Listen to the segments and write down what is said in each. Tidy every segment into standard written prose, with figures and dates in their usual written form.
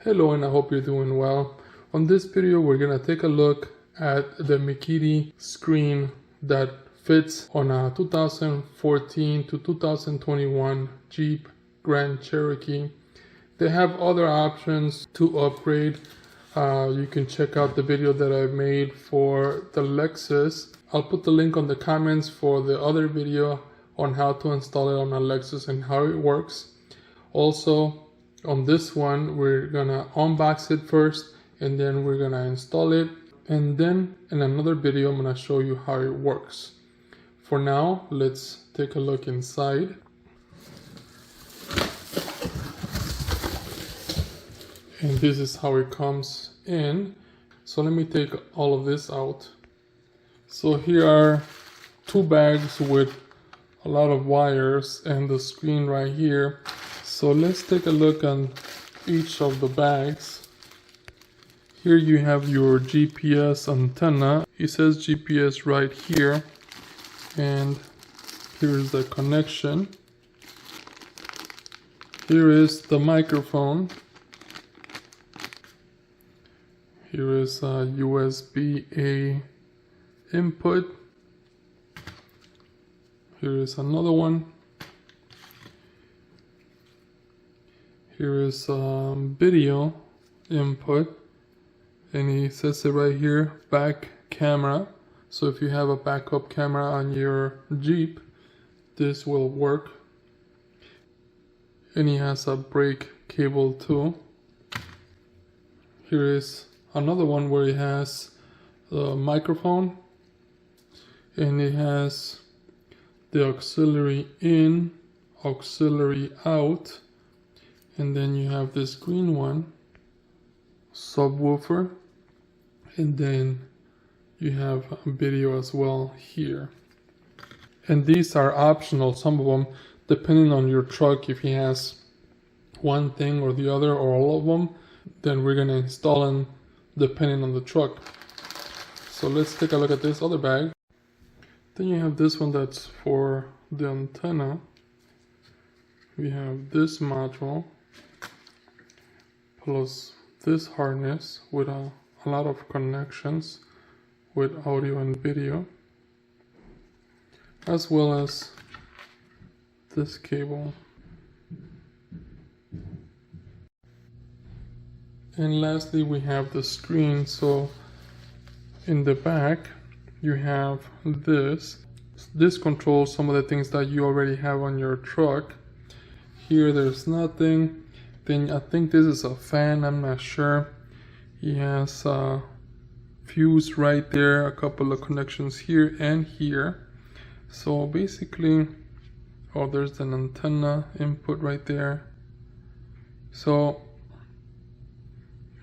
Hello, and I hope you're doing well. On this video we're gonna take a look at the Mikiti screen that fits on a 2014 to 2021 Jeep Grand Cherokee. They have other options to upgrade. You can check out the video that I've made for the Lexus. I'll put the link on the comments for the other video on how to install it on a Lexus and how it works. Also, on this one we're gonna unbox it first and then we're gonna install it, and then in another video I'm gonna show you how it works. For now, let's take a look inside. And this is how it comes in. So let me take all of this out. So here are two bags with a lot of wires and the screen right here. So let's take a look on each of the bags. Here you have your GPS antenna. It says GPS right here. And here is the connection. Here is the microphone. Here is a USB-A input. Here is another one. Here is video input, and it says it right here, back camera. So if you have a backup camera on your Jeep, this will work. And it has a brake cable too. Here is another one where it has the microphone, and it has the auxiliary in, auxiliary out. And then you have this green one, subwoofer, and then you have a video as well here. And these are optional, some of them, depending on your truck. If he has one thing or the other or all of them, then we're gonna install them depending on the truck. So let's take a look at this other bag. Then you have this one that's for the antenna. We have this module plus this harness with a lot of connections with audio and video, as well as this cable. And lastly, we have the screen. So in the back you have this controls some of the things that you already have on your truck. Here there's nothing. Then I think this is a fan, I'm not sure. He has a fuse right there, a couple of connections here and here. So basically, oh, there's an antenna input right there. So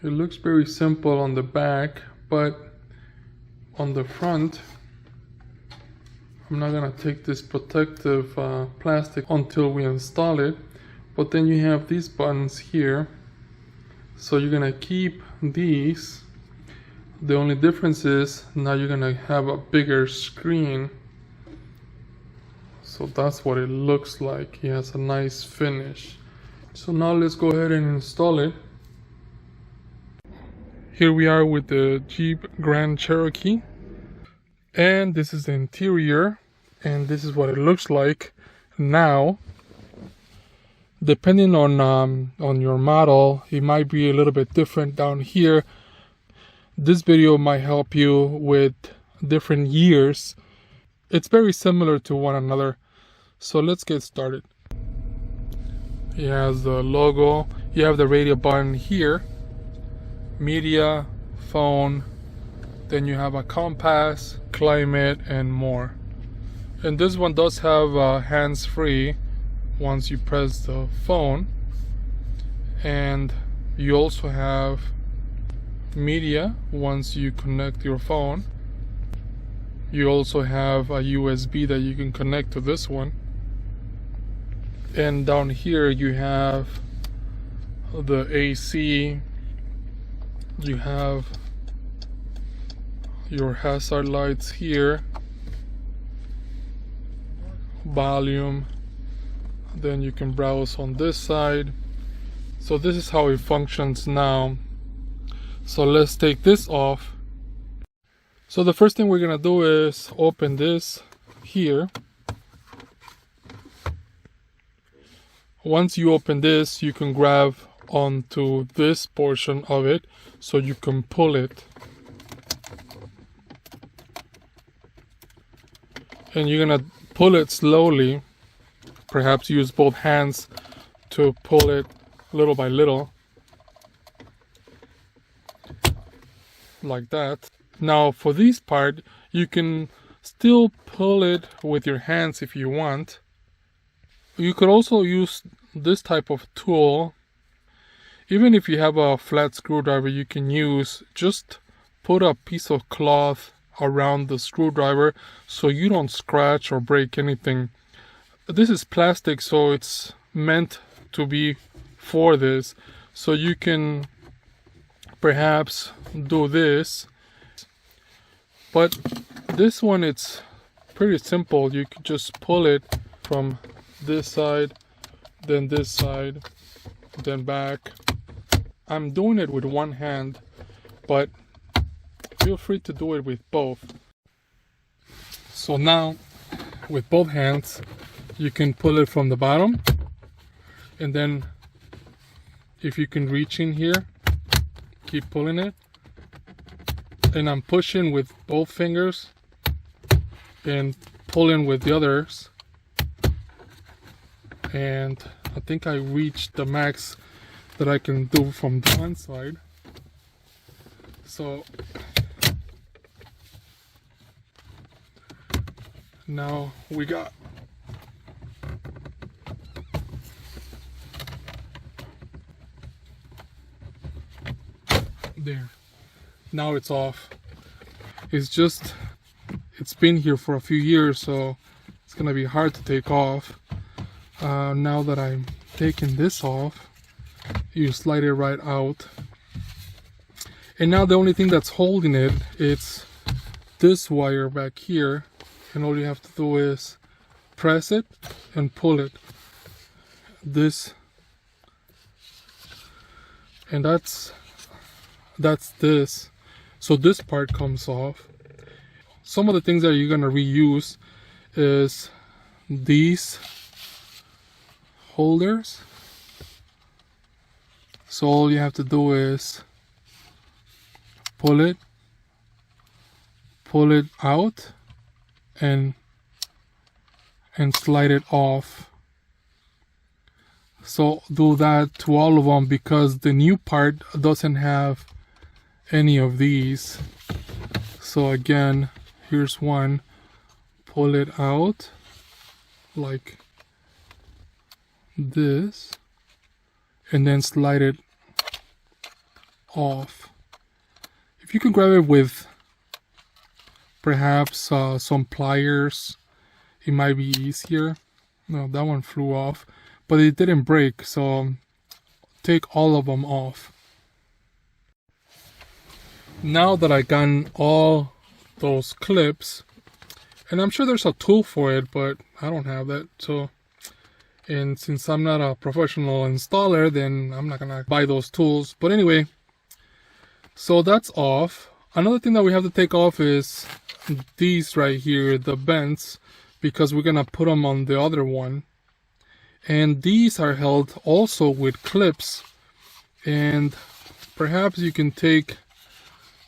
it looks very simple on the back, but on the front, I'm not gonna take this protective plastic until we install it. But then you have these buttons here, so you're gonna keep these. The only difference is now you're gonna have a bigger screen. So that's what it looks like. It has a nice finish. So now let's go ahead and install it. Here we are with the Jeep Grand Cherokee, and this is the interior, and this is what it looks like now. Depending on your model, it might be a little bit different down here. This video might help you with different years. It's very similar to one another. So let's get started. It has the logo. You have the radio button here, media, phone, then you have a compass, climate, and more. And this one does have hands-free once you press the phone, and you also have media once you connect your phone. You also have a USB that you can connect to this one, and down here you have the AC. You have your hazard lights here, volume. Then you can browse on this side. So this is how it functions now. So let's take this off. So the first thing we're gonna do is open this here. Once you open this, you can grab onto this portion of it so you can pull it. And you're gonna pull it slowly. Perhaps use both hands to pull it little by little. Like that. Now for this part, you can still pull it with your hands if you want. You could also use this type of tool. Even if you have a flat screwdriver, you can use, just put a piece of cloth around the screwdriver so you don't scratch or break anything. This is plastic, so it's meant to be for this. So you can perhaps do this. But this one, it's pretty simple. You can just pull it from this side, then this side, then back. I'm doing it with one hand, but feel free to do it with both. So now, with both hands, you can pull it from the bottom, and then if you can reach in here, keep pulling it. And I'm pushing with both fingers and pulling with the others. And I think I reached the max that I can do from the one side. So now we got there. Now it's off. It's been here for a few years, so it's gonna be hard to take off. Now that I'm taking this off, you slide it right out. And now the only thing that's holding it, it's this wire back here, and all you have to do is press it and pull it. This, and that's this. So this part comes off. Some of the things that you're gonna reuse is these holders. So all you have to do is pull it out and slide it off. So do that to all of them, because the new part doesn't have any of these. So again, here's one. Pull it out like this, and then slide it off. If you can grab it with perhaps some pliers, it might be easier. No, that one flew off, but it didn't break, so take all of them off. Now that I got all those clips, and I'm sure there's a tool for it, but I don't have that. So, and since I'm not a professional installer, then I'm not gonna buy those tools. But anyway, so that's off. Another thing that we have to take off is these right here, the bends, because we're gonna put them on the other one. And these are held also with clips, and perhaps you can take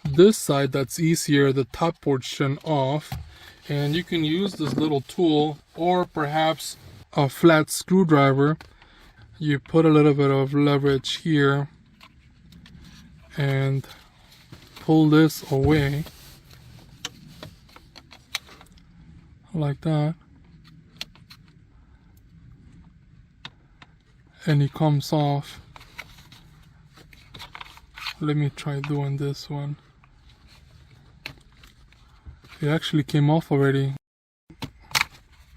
this side, that's easier, the top portion off, and you can use this little tool or perhaps a flat screwdriver. You put a little bit of leverage here and pull this away like that, and it comes off. Let me try doing this one. It actually came off already.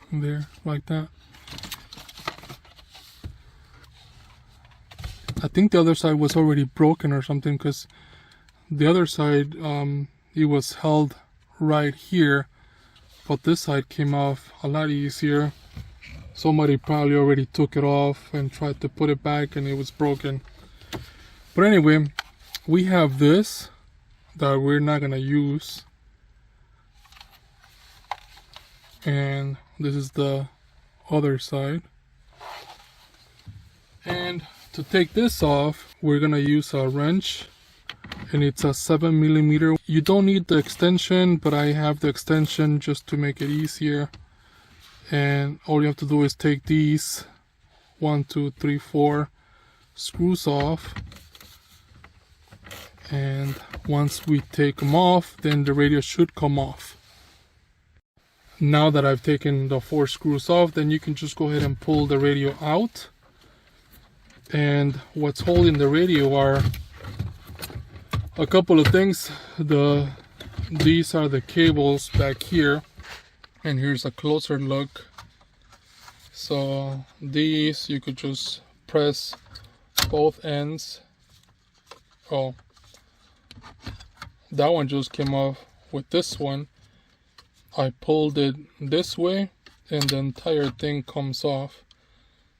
There, like that. I think the other side was already broken or something, because the other side, it was held right here, but this side came off a lot easier. Somebody probably already took it off and tried to put it back and it was broken. But anyway, we have this that we're not gonna use, and this is the other side. And to take this off, we're gonna use a wrench, and it's a 7mm. You don't need the extension, but I have the extension just to make it easier. And all you have to do is take these 1, 2, 3, 4 screws off, and once we take them off, then the radio should come off. Now that I've taken the 4 screws off, then you can just go ahead and pull the radio out. And what's holding the radio are a couple of things. These are the cables back here, and here's a closer look. So these, you could just press both ends. Oh, that one just came off. With this one, I pulled it this way and the entire thing comes off.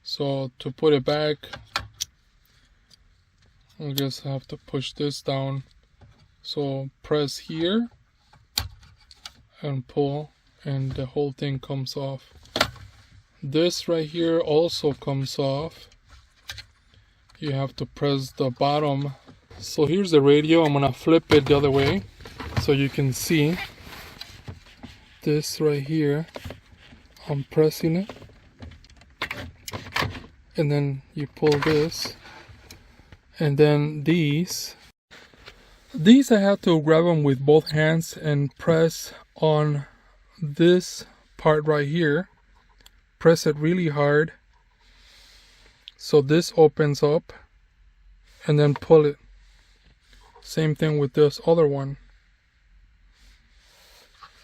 So to put it back, I guess I have to push this down. So press here and pull, and the whole thing comes off. This right here also comes off. You have to press the bottom. So here's the radio. I'm gonna flip it the other way so you can see this right here. I'm pressing it, and then you pull this, and then these I have to grab them with both hands and press on this part right here. Press it really hard so this opens up, and then pull it. Same thing with this other one.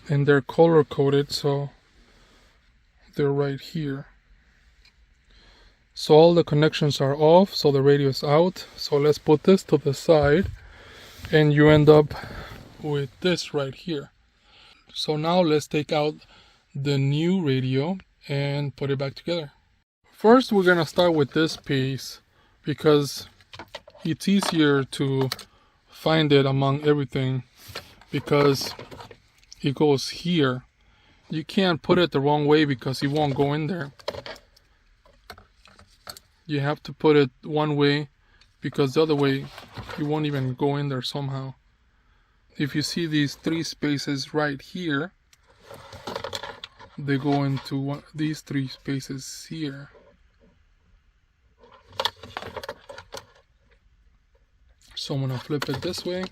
And they're color coded, so they're right here. So all the connections are off, so the radio is out. So let's put this to the side, and you end up with this right here. So now let's take out the new radio and put it back together. First, we're gonna start with this piece because it's easier to find it among everything, because it goes here. You can't put it the wrong way because it won't go in there. You have to put it one way, because the other way it won't even go in there somehow. If you see these 3 spaces right here, they go into these 3 spaces here. So I'm gonna flip it this way,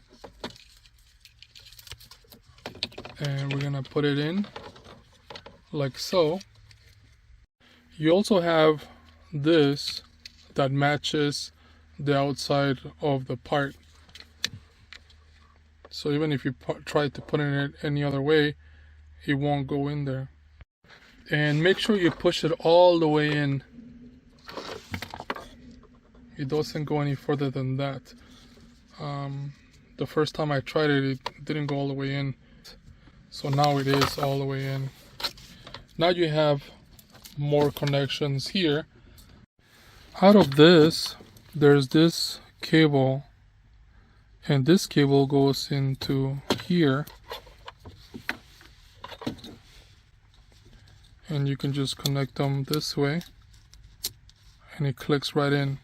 and we're gonna put it in like so. You also have this that matches the outside of the part. So even if you try to put it any other way, it won't go in there. And make sure you push it all the way in. It doesn't go any further than that. The first time I tried it, it didn't go all the way in. So now it is all the way in. Now you have more connections here. Out of this, there's this cable, and this cable goes into here, and you can just connect them this way, and it clicks right in.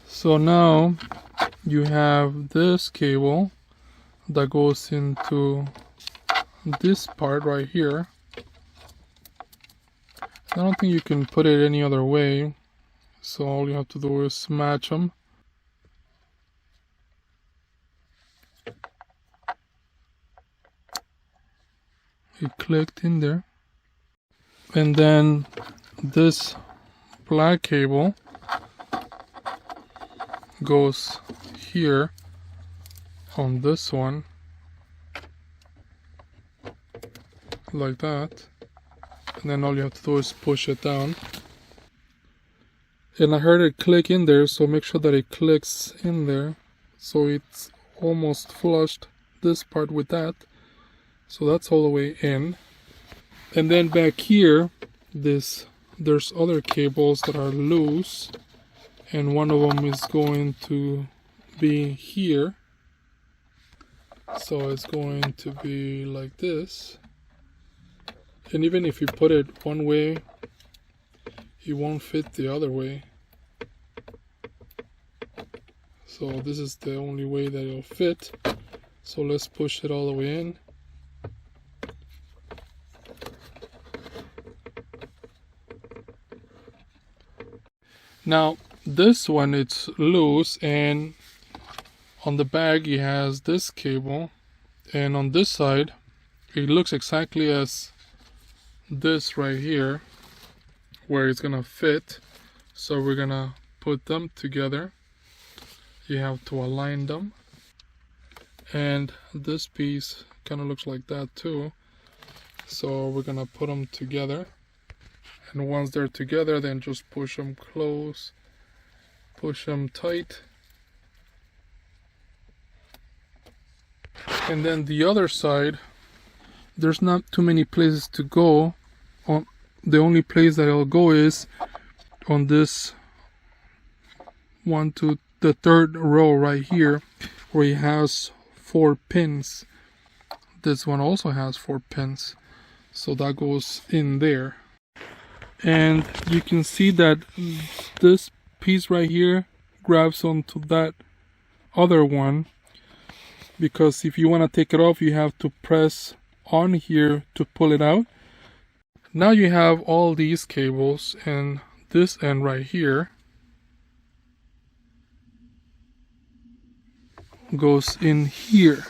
So now you have this cable that goes into this part right here. I don't think you can put it any other way, so all you have to do is match them. It clicked in there. And then this black cable goes here on this one, like that. And then all you have to do is push it down. And I heard it click in there, so make sure that it clicks in there. So it's almost flushed this part with that. So that's all the way in. And then back here, there's other cables that are loose, and one of them is going to be here. So it's going to be like this. And even if you put it one way, it won't fit the other way. So this is the only way that it'll fit. So let's push it all the way in. Now this one, it's loose, and on the back it has this cable, and on this side it looks exactly as this right here, where it's gonna fit. So we're gonna put them together. You have to align them, and this piece kind of looks like that too. So we're gonna put them together, and once they're together, then just push them close, push them tight. And then the other side, there's not too many places to go. The only place that it'll go is on this one to the third row right here, where it has 4 pins. This one also has 4 pins, so that goes in there. And you can see that this piece right here grabs onto that other one, because if you want to take it off, you have to press on here to pull it out. Now you have all these cables, and this end right here goes in here,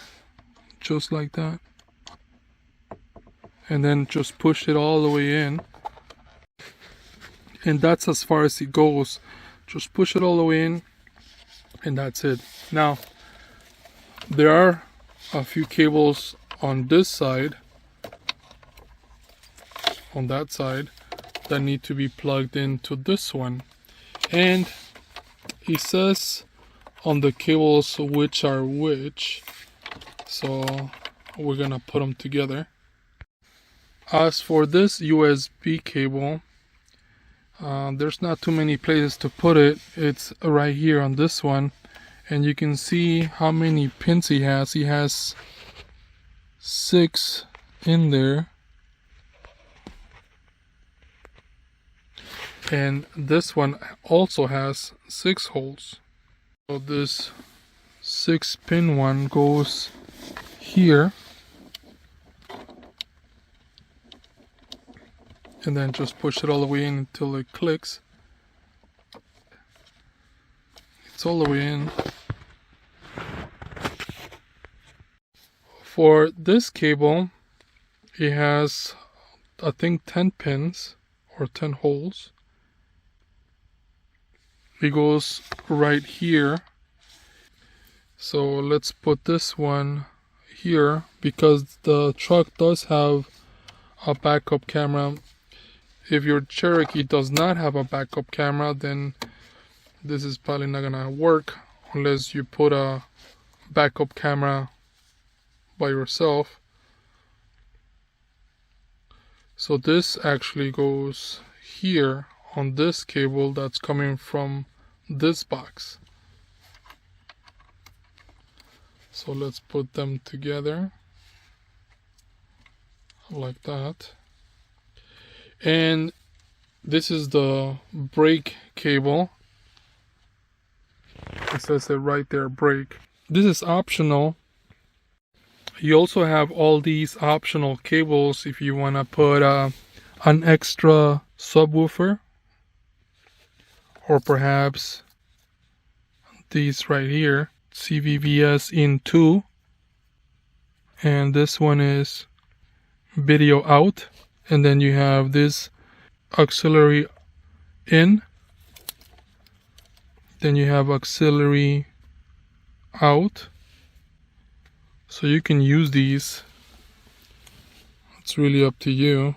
just like that. And then just push it all the way in. And that's as far as it goes. Just push it all the way in, and that's it. Now, there are a few cables on this side, on that side, that need to be plugged into this one. And it says on the cables which are which, so we're gonna put them together. As for this USB cable, there's not too many places to put it. It's right here on this one, and you can see how many pins he has. He has 6 in there, and this one also has 6 holes. So this 6-pin one goes here, and then just push it all the way in until it clicks. It's all the way in. For this cable, it has, I think, 10 pins or 10 holes. It goes right here. So let's put this one here, because the truck does have a backup camera. If your Cherokee does not have a backup camera, then this is probably not gonna work unless you put a backup camera by yourself. So this actually goes here on this cable that's coming from this box. So let's put them together like that. And this is the brake cable. It says it right there, brake. This is optional. You also have all these optional cables if you want to put an extra subwoofer, or perhaps these right here, CVVS in 2, and this one is video out, and then you have this auxiliary in, then you have auxiliary out. So you can use these. It's really up to you.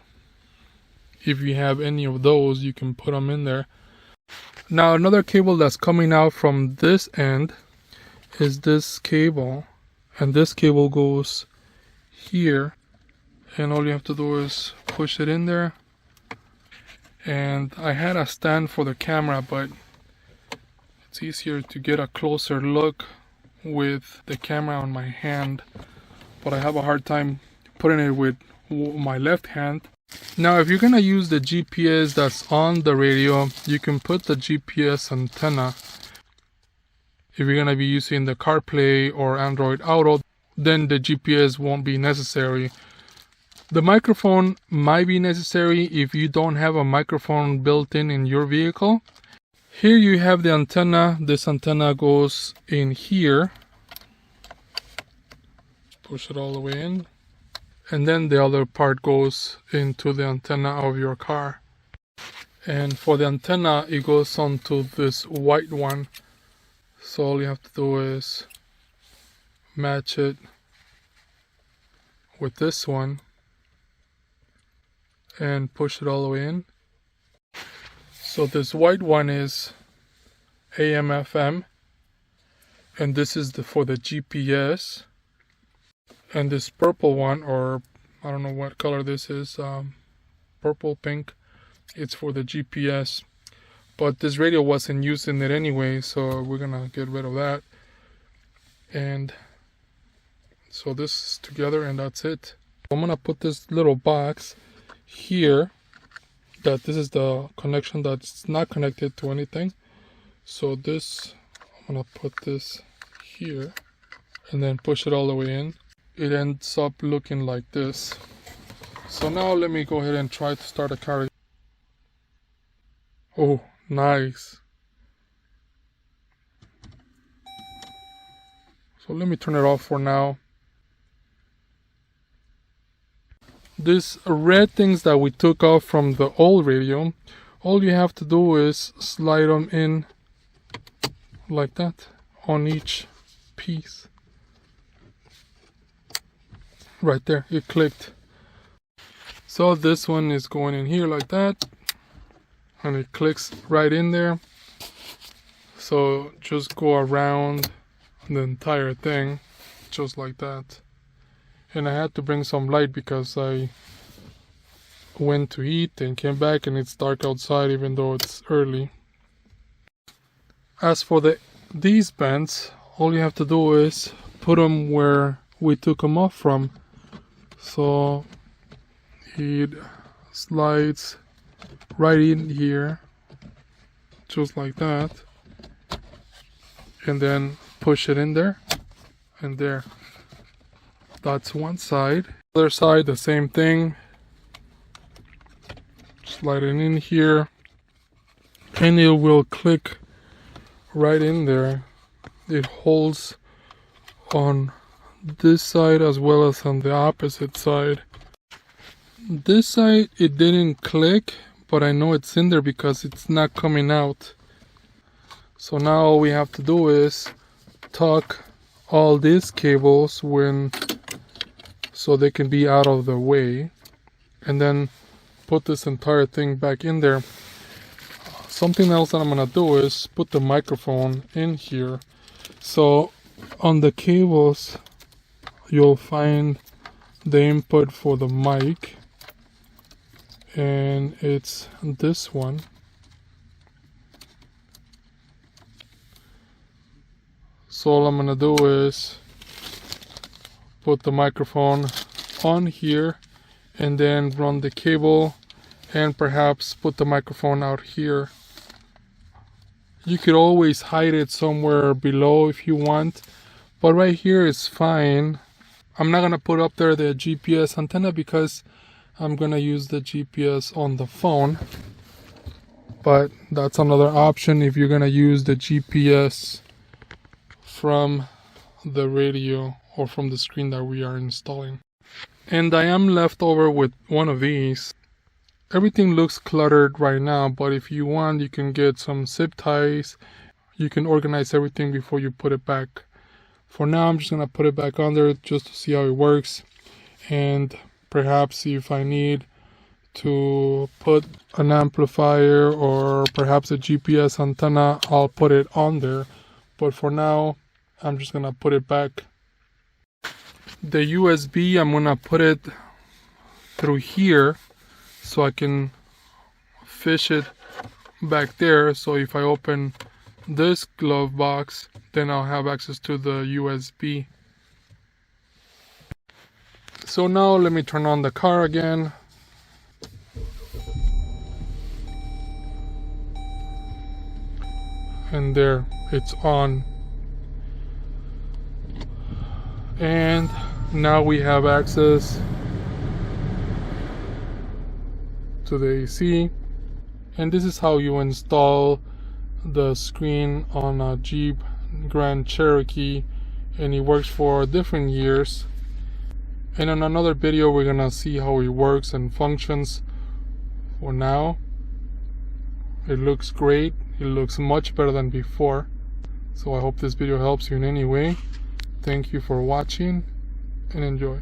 If you have any of those, you can put them in there. Now another cable that's coming out from this end is this cable, and this cable goes here, and all you have to do is push it in there. And I had a stand for the camera, but it's easier to get a closer look with the camera on my hand, but I have a hard time putting it with my left hand. Now if you're gonna use the GPS that's on the radio, you can put the GPS antenna. If you're gonna be using the CarPlay or Android Auto, then the GPS won't be necessary. The microphone might be necessary if you don't have a microphone built in your vehicle. Here you have the antenna. This antenna goes in here. Push it all the way in. And then the other part goes into the antenna of your car. And for the antenna, it goes onto this white one. So all you have to do is match it with this one and push it all the way in. So this white one is AM FM, and this is for the GPS. And this purple one, or I don't know what color this is, purple, pink, it's for the GPS. But this radio wasn't using it anyway, so we're gonna get rid of that. And so this is together, and that's it. I'm gonna put this little box here, that this is the connection that's not connected to anything. So this, I'm gonna put this here and then push it all the way in. It ends up looking like this. So now let me go ahead and try to start a car. Oh, nice. So let me turn it off for now. These red things that we took off from the old radio, all you have to do is slide them in like that on each piece. Right there, it clicked. So this one is going in here like that, and it clicks right in there. So just go around the entire thing just like that. And I had to bring some light because I went to eat and came back and it's dark outside even though it's early. As for these bands, all you have to do is put them where we took them off from. So it slides right in here just like that, and then push it in there, and there. That's one side. Other side, the same thing. Slide it in here, and it will click right in there. It holds on this side as well as on the opposite side. This side it didn't click, but I know it's in there because it's not coming out. So now all we have to do is tuck all these cables so they can be out of the way, and then put this entire thing back in there. Something else that I'm gonna do is put the microphone in here. So on the cables you'll find the input for the mic, and it's this one. So all I'm gonna do is put the microphone on here and then run the cable, and perhaps put the microphone out here. You could always hide it somewhere below if you want, but right here is fine. I'm not gonna put up there the GPS antenna because I'm gonna use the GPS on the phone, but that's another option if you're gonna use the GPS from the radio or from the screen that we are installing. And I am left over with one of these. Everything looks cluttered right now, but if you want, you can get some zip ties. You can organize everything before you put it back. For now, I'm just gonna put it back on there just to see how it works, and perhaps if I need to put an amplifier or perhaps a GPS antenna, I'll put it on there. But for now, I'm just gonna put it back. The USB, I'm gonna put it through here so I can fish it back there. So if I open this glove box, then I'll have access to the USB. So now let me turn on the car again. And there, it's on. And now we have access to the AC. And this is how you install the screen on a Jeep Grand Cherokee, and it works for different years. And in another video we're gonna see how it works and functions. For now, it looks great. It looks much better than before. So I hope this video helps you in any way. Thank you for watching and enjoy.